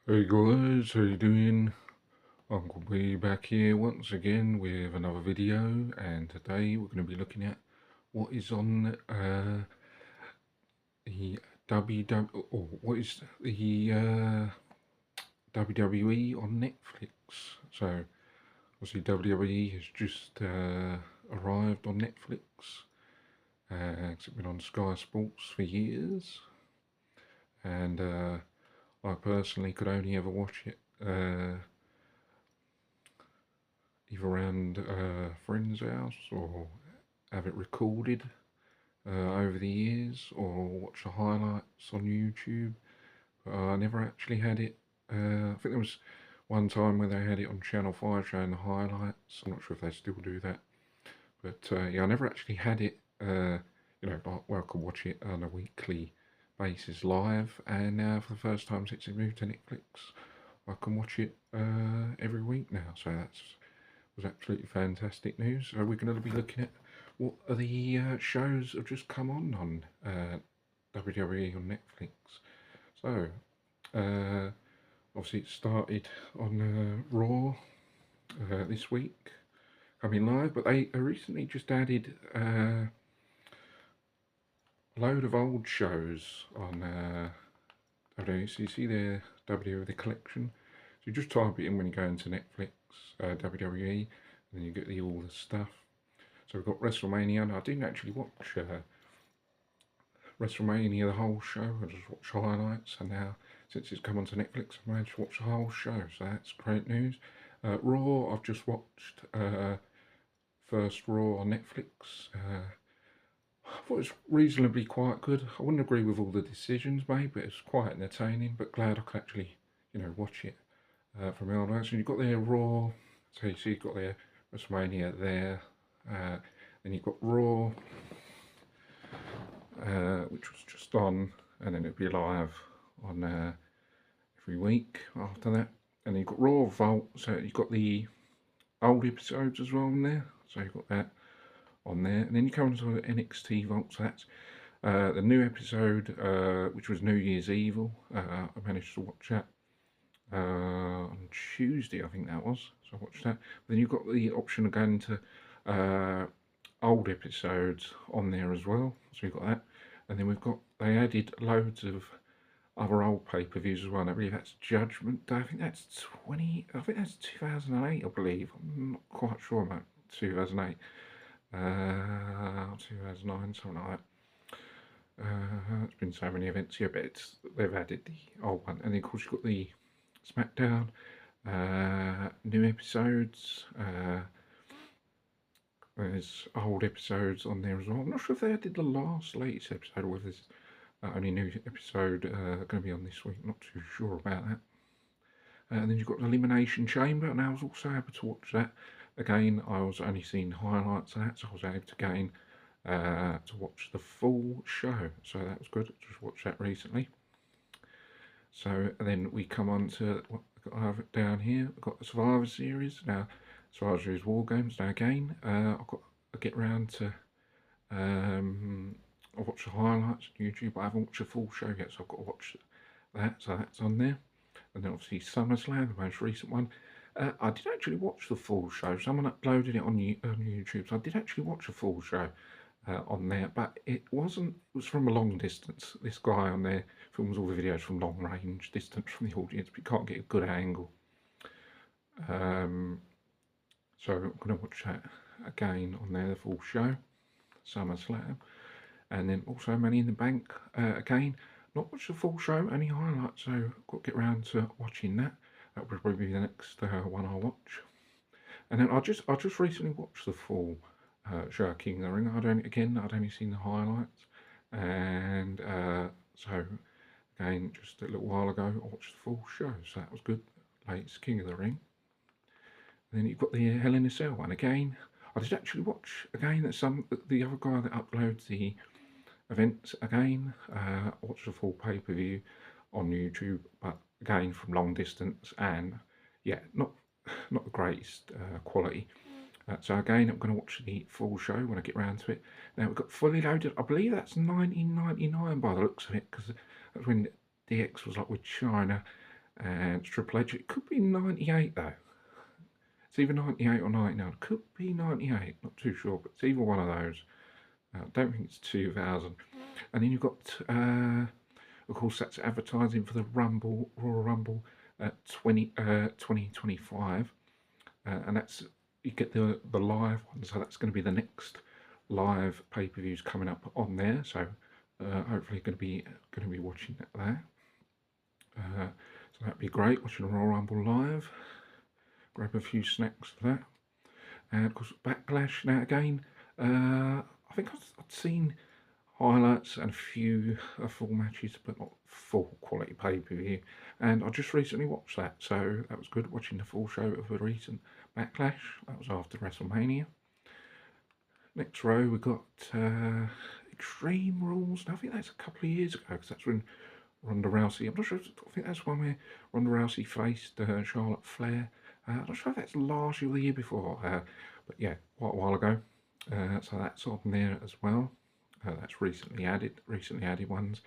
Hey guys, how you doing? Uncle B back here once again with another video, and today we're going to be looking at what is on the WW or what is the WWE on Netflix. So obviously WWE has just arrived on Netflix. It's been on Sky Sports for years, and I personally could only ever watch it either around a friend's house or have it recorded over the years or watch the highlights on YouTube. But I never actually had it. I think there was one time where they had it on Channel 5 showing the highlights. I'm not sure if they still do that. But yeah, I never actually had it, like where I could watch it on a weekly basis live. And now, for the first time since it moved to Netflix, I can watch it every week now. So that's was absolutely fantastic news. So we're going to be looking at what are the shows that have just come on WWE on Netflix. So obviously it started on Raw this week, coming live, but they recently just added a load of old shows on WWE. So you see their WWE the collection. So you just type it in when you go into Netflix, WWE, and then you get all the stuff. So we've got WrestleMania, and I didn't actually watch WrestleMania the whole show. I just watched highlights, and now since it's come onto Netflix, I managed to watch the whole show. So that's great news. Raw, I've just watched first Raw on Netflix. I thought it was reasonably quite good. I wouldn't agree with all the decisions made, but it's quite entertaining. But glad I could actually, watch it from the old version. You've got their Raw, so you see you've got their WrestleMania there. Then you've got Raw, which was just on, and then it'll be live on every week after that. And then you've got Raw Vault, so you've got the old episodes as well on there. So you've got that on there. And then you come to the NXT Vault, so that's the new episode, which was New Year's Evil. I managed to watch that on Tuesday, I think that was. So I watched that. But then you've got the option of going to old episodes on there as well. So we've got that. And then they added loads of other old pay-per-views as well. I believe that's Judgment Day. I think that's 2008, I believe. I'm not quite sure about 2008. 2009, something like that. It's been so many events here, but they've added the old one. And then, of course, you've got the SmackDown, new episodes. There's old episodes on there as well. I'm not sure if they added the latest episode or whether there's only new episode going to be on this week. Not too sure about that. And then you've got the Elimination Chamber, and I was also able to watch that. Again, I was only seeing highlights of that, so I was able to gain to watch the full show. So that was good. Just watched that recently. So then we come on to what I have down here. I've got the Survivor Series now. Survivor Series War Games. Now again, I get round to I watch the highlights on YouTube, but I haven't watched the full show yet, so I've got to watch that. So that's on there. And then obviously SummerSlam, the most recent one. I did actually watch the full show. Someone uploaded it on YouTube, so I did actually watch the full show on there, but it wasn't. It was from a long distance. This guy on there films all the videos from long range, distance from the audience, but you can't get a good angle. So I'm going to watch that again on there, the full show, SummerSlam, and then also Money in the Bank again. Not watch the full show, only highlights, so I've got to get round to watching that. That will probably be the next one I'll watch. And then I just recently watched the full show King of the Ring. I'd only seen the highlights, and so again just a little while ago I watched the full show, so that was good. Latest King of the Ring. And then you've got the Hell in a Cell one again. I did actually watch again the other guy that uploads the events again. Watch the full pay-per-view on YouTube, but again from long distance, and yeah, not the greatest quality. So again, I'm going to watch the full show when I get round to it. Now we've got Fully Loaded. I believe that's 1999 by the looks of it, because that's when DX was like with China. and it's Triple H. It could be 98 though. It's either 98 or 99. It could be 98, not too sure, but it's either one of those. I don't think it's 2000. And then you've got, of course, that's advertising for the Rumble, Royal Rumble 2025. And that's, you get the live one, so that's going to be the next live pay-per-views coming up on there. So hopefully going to be watching that there. So that'd be great, watching the Royal Rumble live. Grab a few snacks for that. And of course, Backlash. Now again, I think I'd seen highlights and a few full matches, but not full quality pay-per-view. And I just recently watched that, so that was good, watching the full show of a recent Backlash. That was after WrestleMania. Next row, we got Extreme Rules. Now, I think that's a couple of years ago, because that's when Ronda Rousey, I'm not sure, I think that's one where Ronda Rousey faced Charlotte Flair. I'm not sure if that's last year or the year before, but yeah, quite a while ago. So that's on there as well. That's recently added ones.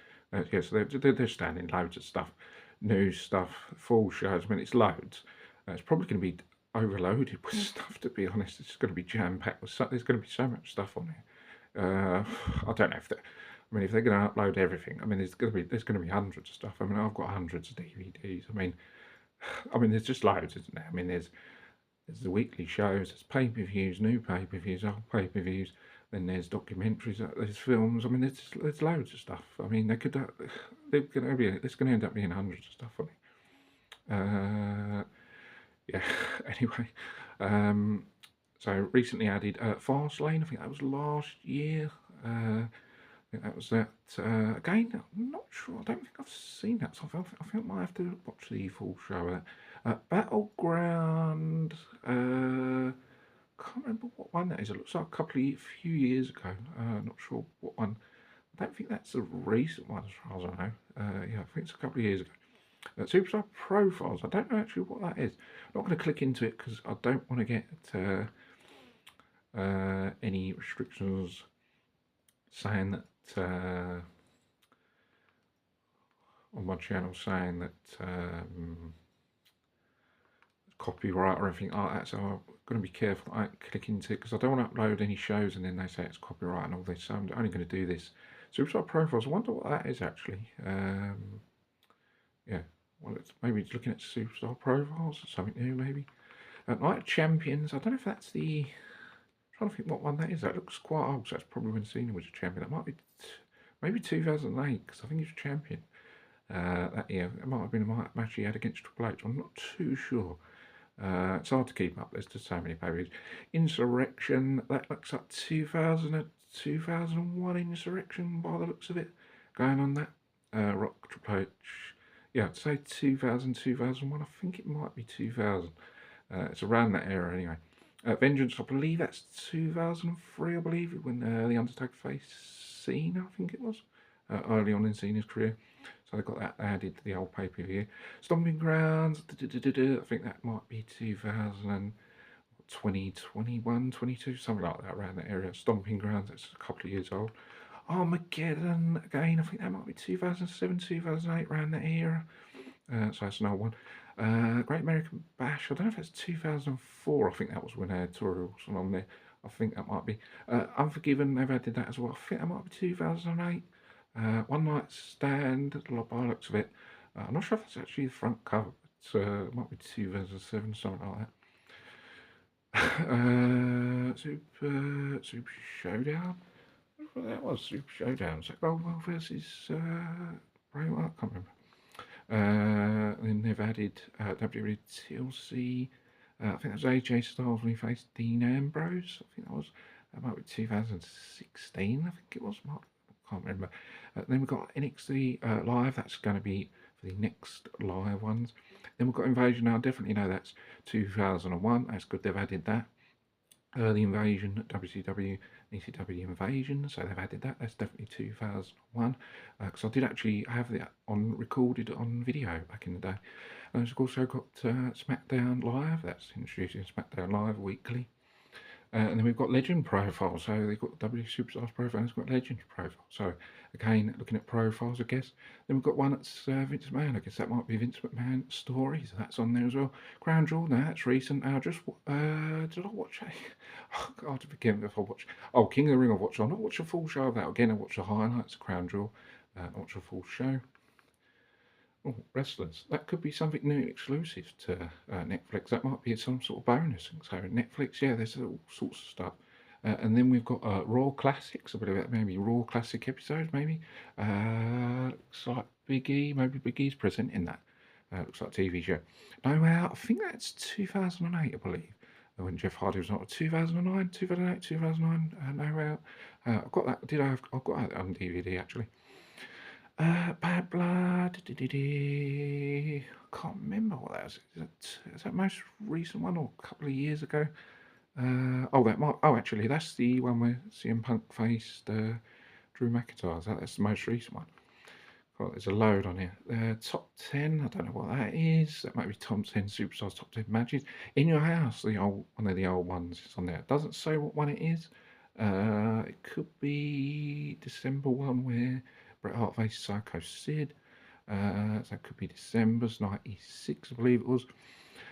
Yeah, so they're standing loads of stuff, news stuff, full shows. I mean, it's loads. It's probably going to be overloaded with stuff, to be honest. It's going to be jam-packed with stuff. There's going to be so much stuff on here. I don't know if that. I mean, if they're going to upload everything, I mean, there's going to be hundreds of stuff. I mean, I've got hundreds of DVDs. I mean, there's just loads, isn't there? I mean, there's the weekly shows, there's pay-per-views, new pay-per-views, old pay-per-views. Then there's documentaries, there's films. I mean, there's loads of stuff. I mean, there's going to end up being hundreds of stuff on it. Yeah. Anyway, so recently added Fastlane. I think that was last year. I think that was that. Again, I'm not sure. I don't think I've seen that. So I think I might have to watch the full show. Battleground. Can't remember what one that is. It looks like few years ago. Not sure what one. I don't think that's a recent one, as far as I know. Yeah, I think it's a couple of years ago. Superstar Profiles. I don't know actually what that is. I'm not going to click into it because I don't want to get any restrictions saying that on my channel, saying that copyright or anything like that. So I'm going to be careful that I don't click into it, because I don't want to upload any shows and then they say it's copyright and all this. So I'm only going to do this. Superstar Profiles. I wonder what that is actually. Yeah, well, maybe it's looking at Superstar Profiles or something new, maybe. Night of Champions. I don't know if that's the. I'm trying to think what one that is. That looks quite old, so that's probably when Cena was a champion. That might be maybe 2008, because I think he's a champion that year. It might have been a match he had against Triple H. I'm not too sure. It's hard to keep up. There's just so many pay-per-views. Insurrection. That looks like 2001 Insurrection by the looks of it. Going on that. Rock Triple H. Yeah, I'd say 2000, 2001. I think it might be 2000. It's around that era anyway. Vengeance, I believe that's 2003, I believe, when The Undertaker faced Cena, I think it was. Early on in Cena's career. So they got that added to the old pay-per-view. Stomping Grounds, I think that might be 2020, 21, 22, something like that, around that area. Stomping Grounds, that's a couple of years old. Armageddon, again, I think that might be 2007, 2008, around that era. So that's another one. Great American Bash, I don't know if that's 2004, I think that was when Tori Wilson on there. I think that might be. Unforgiven, they've added that as well. I think that might be 2008. One Night Stand, by the looks of it. I'm not sure if that's actually the front cover, but it might be 2007, something like that. Super Showdown. What that was, Super Showdown. Is that Goldwell versus Bray Wyatt? I can't remember. Then they've added WWE TLC. I think that was AJ Styles when he faced Dean Ambrose. I think that might be 2016. I think it was. I can't remember. Then we've got NXT Live. That's going to be for the next live ones. Then we've got Invasion. Now, I definitely know that's 2001. That's good. They've added that. The Invasion, WCW, ECW Invasion, so they've added that. That's definitely 2001, because I did actually have that recorded on video back in the day. And we've also got SmackDown Live. That's introducing SmackDown Live weekly. And then we've got legend profile. So they've got W Superstars profile and it's got legend profile. So again, looking at profiles, I guess. Then we've got one that's Vince McMahon. I guess that might be Vince McMahon stories. That's on there as well. Crown Jewel, no, that's recent. I just did I watch a oh God, forgive me if I watch King of the Ring. I watched. I'll not watch a full show of that again. I watched the highlights of Crown Jewel. I watched a full show. Oh, wrestlers. That could be something new exclusive to Netflix. That might be some sort of bonus. So Netflix, yeah, there's all sorts of stuff. And then we've got Raw Classics. I believe that maybe Raw Classic episodes, maybe. Looks like Big E. Maybe Big E's presenting that. Looks like a TV show. No, I think that's 2008, I believe. When Jeff Hardy was on 2009, 2008, 2009. No, I've got that. I've got that on DVD actually. Bad Blood. I can't remember what that is. Is that most recent one or a couple of years ago? Actually, that's the one where CM Punk faced Drew McIntyre. That's the most recent one. God, there's a load on here. Top 10. I don't know what that is. That might be Tom 10 Superstars Top 10 matches in your house. One of the old ones is on there. It doesn't say what one it is. It could be December one where Bret Hart faced Psycho Sid. So that could be December's 96, I believe it was.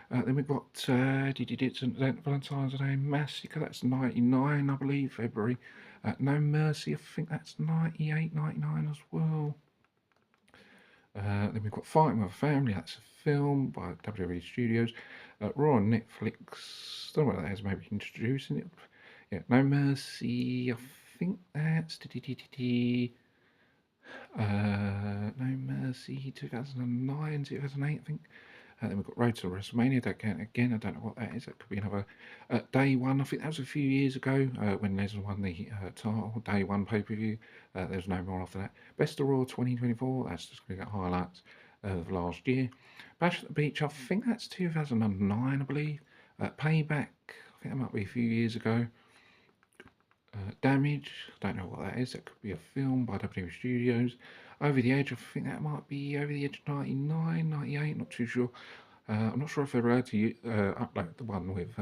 Then we've got Valentine's Day Massacre, that's 99, I believe, February. No Mercy, I think that's 98, 99 as well. Then we've got Fighting with a Family, that's a film by WWE Studios. Raw on Netflix, don't know what that is, maybe introducing it. Yeah, No Mercy, I think that's No Mercy 2009, 2008, I think. Then we've got Road to WrestleMania. Again, I don't know what that is. That could be another Day One. I think that was a few years ago when Lesnar won the title. Day One pay-per-view. There's no more after that. Best of Raw 2024. That's just going to get highlights of last year. Bash at the Beach. I think that's 2009, I believe. Payback. I think that might be a few years ago. Damage, don't know what that is. That could be a film by WWE Studios. Over the Edge, I think that might be Over the Edge 99, 98, not too sure. I'm not sure if they're allowed to upload the one with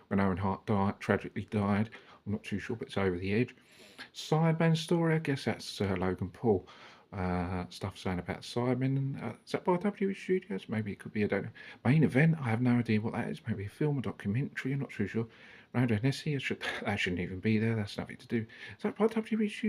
when Owen Hart tragically died. I'm not too sure, but it's Over the Edge. Sideman story, I guess that's Logan Paul. Stuff saying about Sidemen. Is that by WWE Studios? Maybe it could be, I don't know. Main event, I have no idea what that is. Maybe a film, a documentary, I'm not too sure. Road Nessie, that shouldn't even be there. That's nothing to do. Is that by WWE Studios?